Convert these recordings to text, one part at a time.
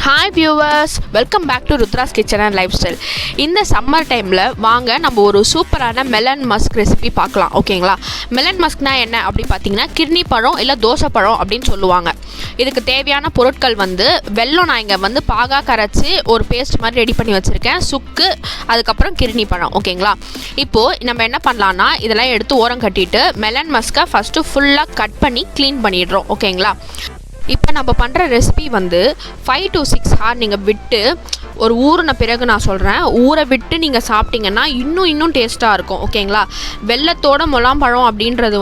Hi viewers, welcome back to Rudra's kitchen and lifestyle. இந்த summer டைமில் வாங்க நம்ம ஒரு சூப்பரான மெலன் மஸ்க் ரெசிபி பார்க்கலாம். ஓகேங்களா? மெலன் மஸ்க்னா என்ன அப்படி பார்த்தீங்கன்னா கிர்னி பழம் இல்லை தோசை பழம் அப்படின்னு சொல்லுவாங்க. இதுக்கு தேவையான பொருட்கள் வெல்லம் நான் இங்கே பாகா கரைச்சி ஒரு பேஸ்ட் மாதிரி ரெடி பண்ணி வச்சுருக்கேன். சுக்கு, அதுக்கப்புறம் கிர்னி பழம். ஓகேங்களா? இப்போது நம்ம என்ன பண்ணலான்னா இதெல்லாம் எடுத்து ஓரம் கட்டிட்டு மெலன் மஸ்கை ஃபஸ்ட்டு ஃபுல்லாக கட் பண்ணி க்ளீன் பண்ணிடுறோம். ஓகேங்களா? இப்போ நம்ம பண்ணுற ரெசிபி 5 to 6 ஹார் நீங்கள் விட்டு ஒரு ஊறின பிறகு நான் சொல்கிறேன், ஊற விட்டு நீங்கள் சாப்பிட்டீங்கன்னா இன்னும் டேஸ்ட்டாக இருக்கும். ஓகேங்களா? வெள்ளத்தோட முலாம்பழம் அப்படின்றது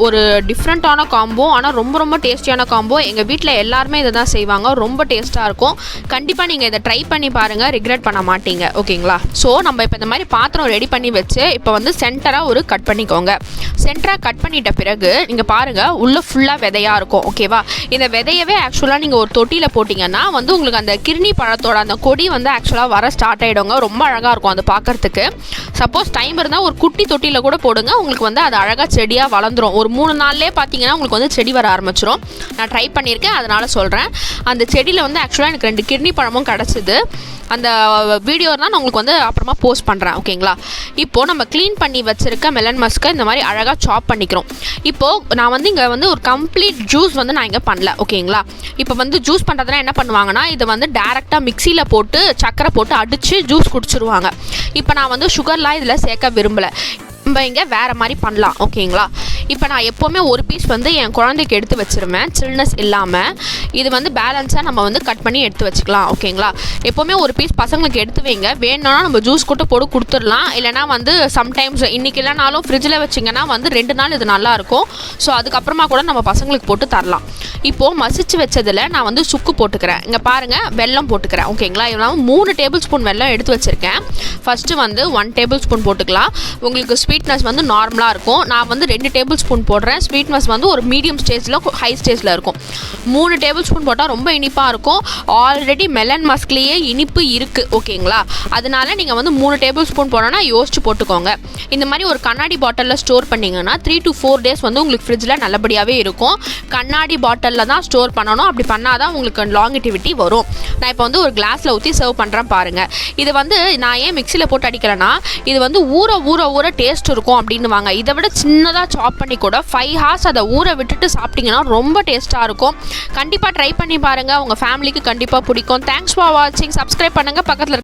ஒரு டிஃப்ரெண்ட்டான காம்போ, ஆனால் ரொம்ப டேஸ்டியான காம்போ. எங்கள் வீட்டில் எல்லாருமே இதை தான் செய்வாங்க. ரொம்ப டேஸ்ட்டாக இருக்கும். கண்டிப்பாக நீங்கள் இதை ட்ரை பண்ணி பாருங்கள், ரிக்ரெட் பண்ண மாட்டீங்க. ஓகேங்களா? ஸோ நம்ம இப்போ இந்த மாதிரி பாத்திரம் ரெடி பண்ணி வச்சு இப்போ சென்டராக ஒரு கட் பண்ணிக்கோங்க. சென்டராக கட் பண்ணிட்ட பிறகு நீங்கள் பாருங்கள், உள்ளே ஃபுல்லாக விதையாக இருக்கும். ஓகேவா? இந்த விதையவே ஆக்சுவலாக நீங்கள் ஒரு தொட்டியில் போட்டிங்கன்னா உங்களுக்கு அந்த கிர்னி பழத்தோட அந்த கொடி ஆக்சுவலாக வர ஸ்டார்ட் ஆகிடுங்க. ரொம்ப அழகாக இருக்கும் அது பார்க்குறதுக்கு. சப்போஸ் டைம் இருந்தால் ஒரு குட்டி தொட்டியில் கூட போடுங்க, உங்களுக்கு அது அழகாக செடியாக வளர்ந்துடும். ஒரு 3 நாள்லேயே பார்த்தீங்கன்னா உங்களுக்கு செடி வர ஆரம்பிச்சிடும். நான் ட்ரை பண்ணியிருக்கேன், அதனால் சொல்கிறேன். அந்த செடியில் ஆக்சுவலாக எனக்கு 2 கிர்னி பழமும் கிடச்சிது. அந்த வீடியோ தான் நான் உங்களுக்கு அப்புறமா போஸ்ட் பண்ணுறேன். ஓகேங்களா? இப்போது நம்ம க்ளீன் பண்ணி வச்சுருக்க மெலன் மஸ்கை இந்த மாதிரி அழகாக சாப் பண்ணிக்கிறோம். இப்போது நான் இங்கே ஒரு கம்ப்ளீட் ஜூஸ் நான் இங்கே பண்ணல. ஓகேங்களா? இப்போ ஜூஸ் பண்ணுறதுனா என்ன பண்ணுவாங்கன்னா இதை டேரெக்டாக மிக்சியில் போட்டு சக்கரை போட்டு அடித்து ஜூஸ் குடிச்சிருவாங்க. இப்போ நான் சுகர்லாம் இதில் சேர்க்க விரும்பலை. நம்ம இங்கே வேறு மாதிரி பண்ணலாம். ஓகேங்களா? இப்போ நான் எப்போவுமே ஒரு பீஸ் என் குழந்தைக்கு எடுத்து வச்சுருவேன், சில்னஸ் இல்லாமல். இது பேலன்ஸாக நம்ம கட் பண்ணி எடுத்து வச்சுக்கலாம். ஓகேங்களா? எப்போவுமே ஒரு பீஸ் பசங்களுக்கு எடுத்து வைங்க. வேணும்னா நம்ம ஜூஸ் கூட போட்டு கொடுத்துடலாம். இல்லைனா சம்டைம்ஸ் இன்றைக்கி இல்லைனாலும் ஃப்ரிட்ஜில் வச்சிங்கன்னா 2 நாள் இது நல்லாயிருக்கும். ஸோ அதுக்கப்புறமா கூட நம்ம பசங்களுக்கு போட்டு தரலாம். இப்போது மசிச்சு வச்சதில் நான் சுக்கு போட்டுக்கிறேன். இங்கே பாருங்கள், வெல்லம் போட்டுக்கிறேன். ஓகேங்களா? இதெல்லாம் 3 டேபிள் ஸ்பூன் வெல்லம் எடுத்து வச்சுருக்கேன். ஃபஸ்ட்டு 1 டேபிள் ஸ்பூன் போட்டுக்கலாம். உங்களுக்கு ஸ்வீட்னஸ் நார்மலாக இருக்கும். நான் 2 டேபிள் ஸ்பூன் போடுறேன். ஸ்வீட்னஸ் ஒரு மீடியம் ஸ்டேஜில் ஹை ஸ்டேஜில் இருக்கும். 3 டேபிள் ஸ்பூன் போட்டால் ரொம்ப இனிப்பாக இருக்கும். ஆல்ரெடி மெலன் மஸ்க்லேயே இனிப்பு இருக்குது. ஓகேங்களா? அதனால நீங்கள் 3 டேபிள் ஸ்பூன் போடணும்னா யோசிச்சு போட்டுக்கோங்க. இந்த மாதிரி ஒரு கண்ணாடி பாட்டிலில் ஸ்டோர் பண்ணிங்கன்னா 3 to 4 டேஸ் உங்களுக்கு ஃப்ரிட்ஜில் நல்லபடியாகவே இருக்கும். கண்ணாடி பாட்டிலில் தான் ஸ்டோர் பண்ணணும். அப்படி பண்ணால் தான் உங்களுக்கு லாங்கிட்டிவிட்டி வரும். நான் இப்போ ஒரு கிளாஸில் ஊற்றி சர்வ் பண்ணுறேன் பாருங்கள். இது நான் ஏன் மிக்சியில் போட்டு அடிக்கலைன்னா இது ஊற டேஸ்ட் இருக்கும் அப்படின்னுவாங்க. இதை விட சின்னதாக சாப் பண்ணி கூட 5 ஹார்ஸ் அதை ஊற விட்டுட்டு சாப்பிட்டிங்கன்னா ரொம்ப டேஸ்ட்டாக இருக்கும். கண்டிப்பாக ட்ரை பண்ணி பாருங்கள். உங்கள் ஃபேமிலிக்கு கண்டிப்பாக பிடிக்கும். தேங்க்ஸ் ஃபார் வாட்சிங். சப்ஸ்கிரைப் பண்ணுங்கள். பக்கத்தில்